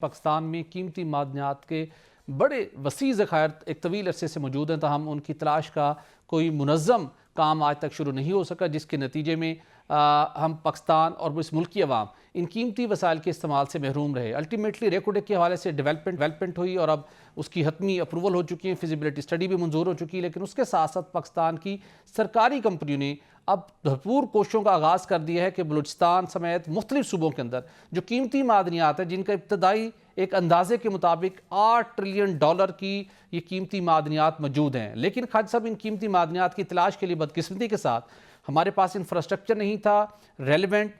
پاکستان میں قیمتی معدنیات کے بڑے وسیع ذخائر ایک طویل عرصے سے موجود ہیں، تاہم ان کی تلاش کا کوئی منظم کام آج تک شروع نہیں ہو سکا، جس کے نتیجے میں ہم پاکستان اور اس ملک کی عوام ان قیمتی وسائل کے استعمال سے محروم رہے۔ الٹیمیٹلی ریکوڈیک کے حوالے سے ڈیولپمنٹ ہوئی اور اب اس کی حتمی اپروول ہو چکی ہے، فیزیبلٹی اسٹڈی بھی منظور ہو چکی ہے، لیکن اس کے ساتھ ساتھ پاکستان کی سرکاری کمپنیوں نے اب بھرپور کوششوں کا آغاز کر دیا ہے کہ بلوچستان سمیت مختلف صوبوں کے اندر جو قیمتی معدنیات ہیں، جن کا ابتدائی ایک اندازے کے مطابق $8 ٹریلین کی یہ قیمتی معدنیات موجود ہیں، لیکن خواجہ صاحب ان قیمتی معدنیات کی تلاش کے لیے بدقسمتی کے ساتھ ہمارے پاس انفراسٹرکچر نہیں تھا، ریلیونٹ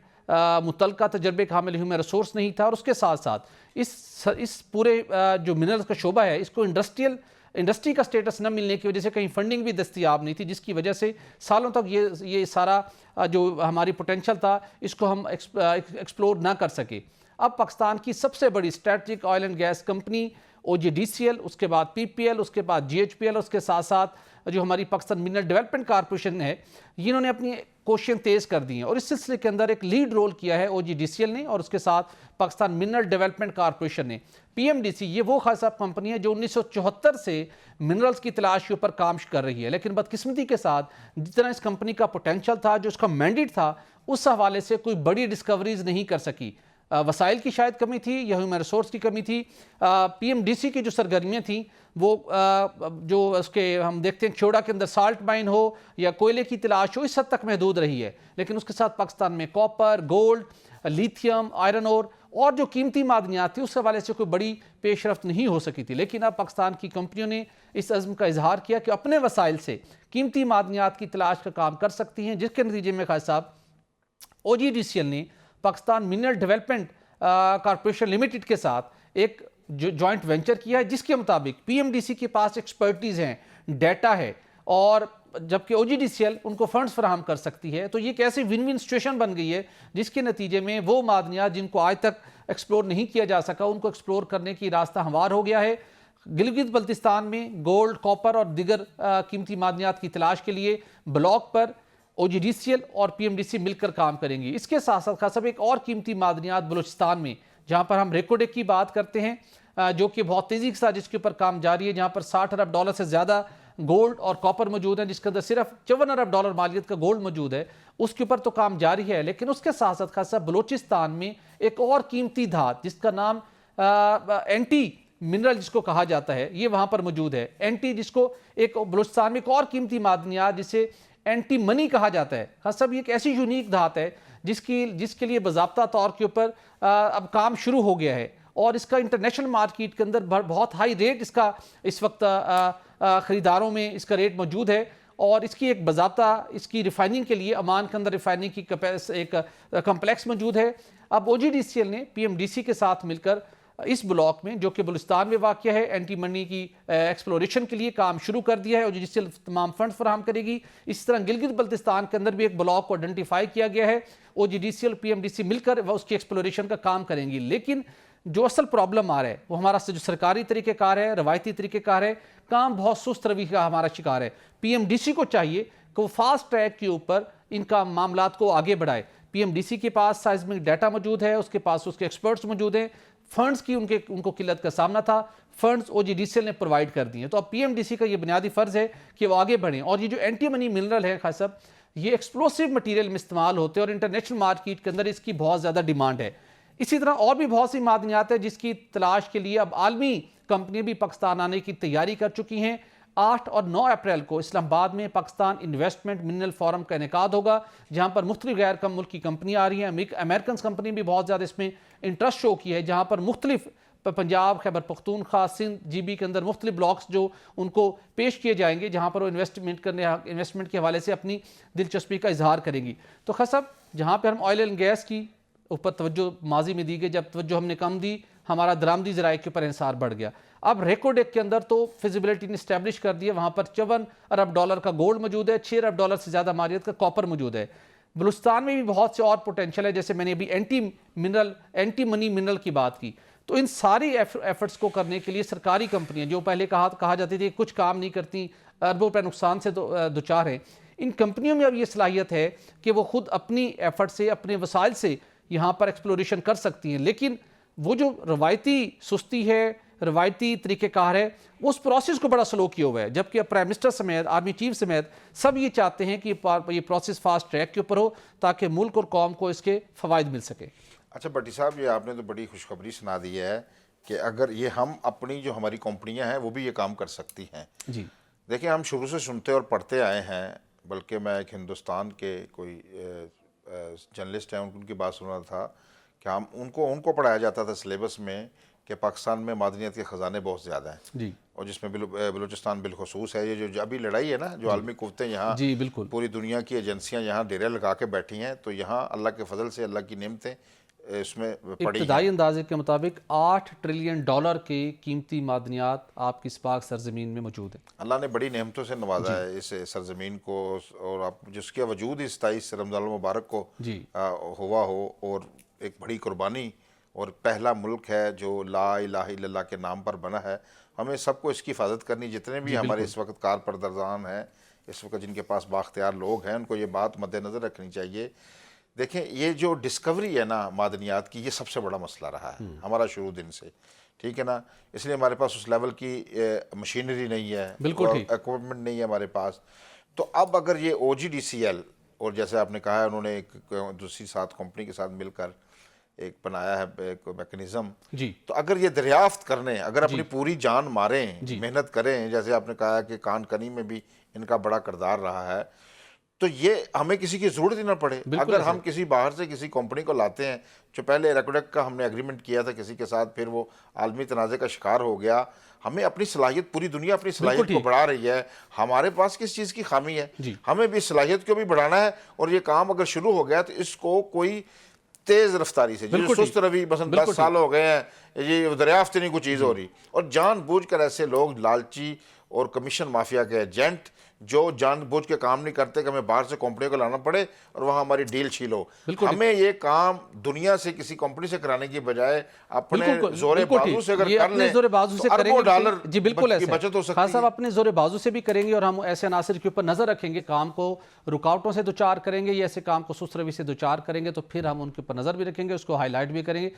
متعلقہ تجربے کا حامل ہیومن ریسورس نہیں تھا، اور اس کے ساتھ ساتھ اس پورے جو منرلز کا شعبہ ہے اس کو انڈسٹری کا سٹیٹس نہ ملنے کی وجہ سے کہیں فنڈنگ بھی دستیاب نہیں تھی، جس کی وجہ سے سالوں تک یہ سارا جو ہماری پوٹینشل تھا اس کو ہم ایکسپلور نہ کر سکے۔ اب پاکستان کی سب سے بڑی strategic oil and gas company OGDCL، اس کے بعد PPL، اس کے بعد GHPL، اس کے ساتھ ساتھ جو ہماری پاکستان منرل ڈیولپمنٹ کارپوریشن ہے، انہوں نے اپنی کوششیں تیز کر دی ہیں، اور اس سلسلے کے اندر ایک لیڈ رول کیا ہے OGDCL نے، اور اس کے ساتھ پاکستان منرل ڈیولپمنٹ کارپوریشن نے۔ PMDC یہ وہ خواجہ صاحب کمپنی ہے جو 1974 سے منرلز کی تلاش کے اوپر کام کر رہی ہے، لیکن بدقسمتی کے ساتھ جتنا اس کمپنی کا پوٹینشل تھا، جو اس کا مینڈیٹ تھا، اس حوالے سے کوئی بڑی ڈسکوریز نہیں کر سکی۔ وسائل کی شاید کمی تھی یا ہیومن ریسورس کی کمی تھی۔ PMDC کی جو سرگرمیاں تھیں وہ جو اس کے ہم دیکھتے ہیں کھیوڑا کے اندر سالٹ مائن ہو یا کوئلے کی تلاش ہو، اس حد تک محدود رہی ہے، لیکن اس کے ساتھ پاکستان میں کاپر، گولڈ، لیتھیم، آئرن اور جو قیمتی معدنیات تھی اس حوالے سے کوئی بڑی پیش رفت نہیں ہو سکی تھی۔ لیکن اب پاکستان کی کمپنیوں نے اس عزم کا اظہار کیا کہ اپنے وسائل سے قیمتی معدنیات کی تلاش کا کام کر سکتی ہیں، جس کے نتیجے میں خواجہ صاحب OGDCL نے Pakistan mineral development corporation limited کے ساتھ ایک جوائنٹ وینچر کیا ہے، جس کے مطابق PMDC کے پاس ایکسپرٹیز ہیں، ڈیٹا ہے، اور جبکہ OGDCL ان کو فنڈز فراہم کر سکتی ہے، تو یہ ایک ایسی ون ون سچویشن بن گئی ہے جس کے نتیجے میں وہ معدنیات جن کو آج تک ایکسپلور نہیں کیا جا سکا، ان کو ایکسپلور کرنے کی راستہ ہموار ہو گیا ہے۔ گلگت بلتستان میں گولڈ، کاپر اور دیگر قیمتی معدنیات کی تلاش کے لیے بلاک پر OGDCL اور PMDC مل کر کام کریں گی۔ اس کے ساتھ ساتھ خاص ایک اور قیمتی معدنیات بلوچستان میں، جہاں پر ہم ریکوڈیک کی بات کرتے ہیں، جو کہ بہت تیزی کے ساتھ جس کے اوپر کام جاری ہے، جہاں پر $60 ارب سے زیادہ گولڈ اور کاپر موجود ہیں، جس کے اندر صرف $54 ارب مالیت کا گولڈ موجود ہے، اس کے اوپر تو کام جاری ہے، لیکن اس کے ساتھ ساتھ خاصا بلوچستان میں ایک اور قیمتی دھات جس کا نام اینٹی منرل جس کو کہا جاتا ہے، یہ وہاں پر موجود ہے۔ اینٹی جس کو ایک بلوچستان میں ایک اور قیمتی معدنیات جسے اینٹی منی کہا جاتا ہے، خاص یہ ایک ایسی یونیک دھات ہے جس کے لیے باضابطہ طور کے اوپر اب کام شروع ہو گیا ہے، اور اس کا انٹرنیشنل مارکیٹ کے اندر بہت ہائی ریٹ اس کا اس وقت خریداروں میں اس کا ریٹ موجود ہے، اور اس کی ایک باضابطہ اس کی ریفائننگ کے لیے عمان کے اندر ریفائننگ کی ایک کمپلیکس موجود ہے۔ اب OGDCL نے PMDC کے ساتھ مل کر اس بلاک میں، جو کہ بلوچستان میں واقع ہے، اینٹی منی کی ایکسپلوریشن کے لیے کام شروع کر دیا ہے۔ OGDCL تمام فنڈز فراہم کرے گی۔ اس طرح گلگت بلتستان کے اندر بھی ایک بلاک کو آئیڈینٹیفائی کیا گیا ہے، OGDCL PMDC مل کر وہ اس کی ایکسپلوریشن کا کام کریں گی، لیکن جو اصل پرابلم آ رہا ہے وہ ہمارا جو سرکاری طریقہ کار ہے، روایتی طریقہ کار ہے، کام بہت سست روی کا ہمارا شکار ہے۔ PMDC کو چاہیے کہ وہ فاسٹ ٹریک کے اوپر ان کا معاملات کو آگے بڑھائے۔ PMDC کے پاس سائزمک ڈیٹا موجود ہے، اس کے پاس اس کے ایکسپرٹس موجود ہیں، فنڈز کی ان کو قلت کا سامنا تھا، فنڈز OGDCL نے پرووائڈ کر دی ہیں، تو اب PMDC کا یہ بنیادی فرض ہے کہ وہ آگے بڑھیں۔ اور یہ جو اینٹی منی منرل ہے خاص صاحب، یہ ایکسپلوسیو مٹیریل میں استعمال ہوتے ہیں، اور انٹرنیشنل مارکیٹ کے اندر اس کی بہت زیادہ ڈیمانڈ ہے۔ اسی طرح اور بھی بہت سی معدنیات ہیں جس کی تلاش کے لیے اب عالمی کمپنیاں بھی پاکستان آنے کی تیاری کر چکی ہیں۔ 8 اور 9 اپریل کو اسلام آباد میں پاکستان انویسٹمنٹ منرل فورم کا انعقاد ہوگا، جہاں پر مختلف غیر ملکی کمپنیاں آ رہی ہیں۔ امریکنز کمپنی بھی بہت زیادہ اس میں انٹرسٹ شو کی ہے، جہاں پر مختلف پنجاب، خیبر پختونخوا، سندھ، GB کے اندر مختلف بلاکس جو ان کو پیش کیے جائیں گے، جہاں پر وہ انویسٹمنٹ کے حوالے سے اپنی دلچسپی کا اظہار کریں گی۔ تو خاص صاحب جہاں پہ ہم آئل اینڈ گیس کی اوپر توجہ ماضی میں دی گئی، جب توجہ ہم نے کم دی، ہمارا درآمدی ذرائع کے اوپر انحصار بڑھ گیا۔ اب ریکوڈیک کے اندر تو فیزیبلٹی نے اسٹیبلش کر دیا، وہاں پر $54 ارب کا گولڈ موجود ہے، $6 ارب سے زیادہ مالیت کا کاپر موجود ہے۔ بلوچستان میں بھی بہت سے اور پوٹینشل ہے، جیسے میں نے ابھی اینٹی منی منرل کی بات کی۔ تو ان ساری ایفرٹس کو کرنے کے لیے سرکاری کمپنیاں جو پہلے کہا جاتی تھی کچھ کام نہیں کرتی، اربوں روپے نقصان سے دوچار ہیں، ان کمپنیوں میں اب یہ صلاحیت ہے کہ وہ خود اپنی ایفرٹ سے، اپنے وسائل سے یہاں پر ایکسپلوریشن کر سکتی ہیں، لیکن وہ جو روایتی سستی ہے، روایتی طریقہ کار ہے، اس پروسیس کو بڑا سلو کیا ہوا ہے، جبکہ اب پرائم منسٹر سمیت، آرمی چیف سمیت سب یہ چاہتے ہیں کہ یہ پروسیس فاسٹ ٹریک کے اوپر ہو تاکہ ملک اور قوم کو اس کے فوائد مل سکے۔ اچھا بٹی صاحب، یہ آپ نے تو بڑی خوشخبری سنا دی ہے کہ اگر یہ ہم اپنی جو ہماری کمپنیاں ہیں وہ بھی یہ کام کر سکتی ہیں۔ جی دیکھیں، ہم شروع سے سنتے اور پڑھتے آئے ہیں، بلکہ میں ایک ہندوستان کے کوئی جرنلسٹ ہیں، ان کی بات سن رہا تھا کہ ہم ان کو پڑھایا جاتا تھا سلیبس میں کہ پاکستان میں معدنیات کے خزانے بہت زیادہ ہیں، جی اور جس میں بلوچستان بالخصوص ہے۔ یہ جو ابھی لڑائی ہے نا، جو عالمی قوتیں یہاں جی بالکل پوری دنیا کی ایجنسیاں یہاں ڈیرے لگا کے بیٹھی ہیں، تو یہاں اللہ کے فضل سے اللہ کی نعمتیں اس میں پڑی ہیں۔ ابتدائی اندازے کے مطابق $8 ٹریلین کے قیمتی معدنیات آپ کی اس پاک سرزمین میں موجود ہیں۔ اللہ نے بڑی نعمتوں سے نوازا ہے اس سرزمین کو، اور اب جس کے وجود اس 23 رمضان المبارک کو جی ہوا ہو، اور ایک بڑی قربانی، اور پہلا ملک ہے جو لا الہ الا اللہ کے نام پر بنا ہے۔ ہمیں سب کو اس کی حفاظت کرنی، جتنے بھی ہمارے اس وقت کارپردران ہیں، اس وقت جن کے پاس بااختیار لوگ ہیں، ان کو یہ بات مد نظر رکھنی چاہیے۔ دیکھیں، یہ جو ڈسکوری ہے نا معدنیات کی، یہ سب سے بڑا مسئلہ رہا ہے ہمارا شروع دن سے، ٹھیک ہے نا۔ اس لیے ہمارے پاس اس لیول کی مشینری نہیں ہے، بالکل ٹھیک، ایکوپمنٹ نہیں ہے ہمارے پاس۔ تو اب اگر یہ OGDCL، اور جیسے آپ نے کہا ہے انہوں نے ایک دوسری ساتھ کمپنی کے ساتھ مل کر ایک بنایا ہے ایک میکنزم، جی تو اگر یہ دریافت کرنے، اگر اپنی پوری جان ماریں، محنت کریں، جیسے آپ نے کہا کہ کان کنی میں بھی ان کا بڑا کردار رہا ہے، تو یہ ہمیں کسی کی ضرورت ہی نہ پڑے۔ اگر ہم کسی باہر سے کسی کمپنی کو لاتے ہیں، جو پہلے ریکوڈک کا ہم نے ایگریمنٹ کیا تھا کسی کے ساتھ، پھر وہ عالمی تنازع کا شکار ہو گیا، ہمیں اپنی صلاحیت، پوری دنیا اپنی صلاحیت کو بڑھا رہی ہے، ہمارے پاس کس چیز کی خامی ہے؟ ہمیں بھی صلاحیت کو بھی بڑھانا ہے، اور یہ کام اگر شروع ہو گیا تو اس کو کوئی تیز رفتاری سے، جو سست روی، مثلا 10 سال ہو گئے ہیں، یہ دریافت نہیں کوئی چیز ہو رہی، اور جان بوجھ کر ایسے لوگ لالچی اور کمیشن مافیا کے ایجنٹ جو جان بوجھ کے کام نہیں کرتے کہ ہمیں باہر سے کمپنی کو لانا پڑے اور وہاں ہماری ڈیل چھیلو، ہمیں یہ کام دنیا سے کسی کمپنی سے کرانے کی بجائے اپنے زور بازو سے اگر کر لیں تو اربوں ڈالر جی بالکل کی بچت ہو سکتی خان ہے۔ صاحب اپنے زور بازو سے بھی کریں گے، اور ہم ایسے عناصر کے اوپر نظر رکھیں گے، کام کو رکاوٹوں سے دوچار کریں گے، یا ایسے کام کو سست روی سے دوچار کریں گے، تو پھر ہم ان کے اوپر نظر بھی رکھیں گے، اس کو ہائی لائٹ بھی کریں گے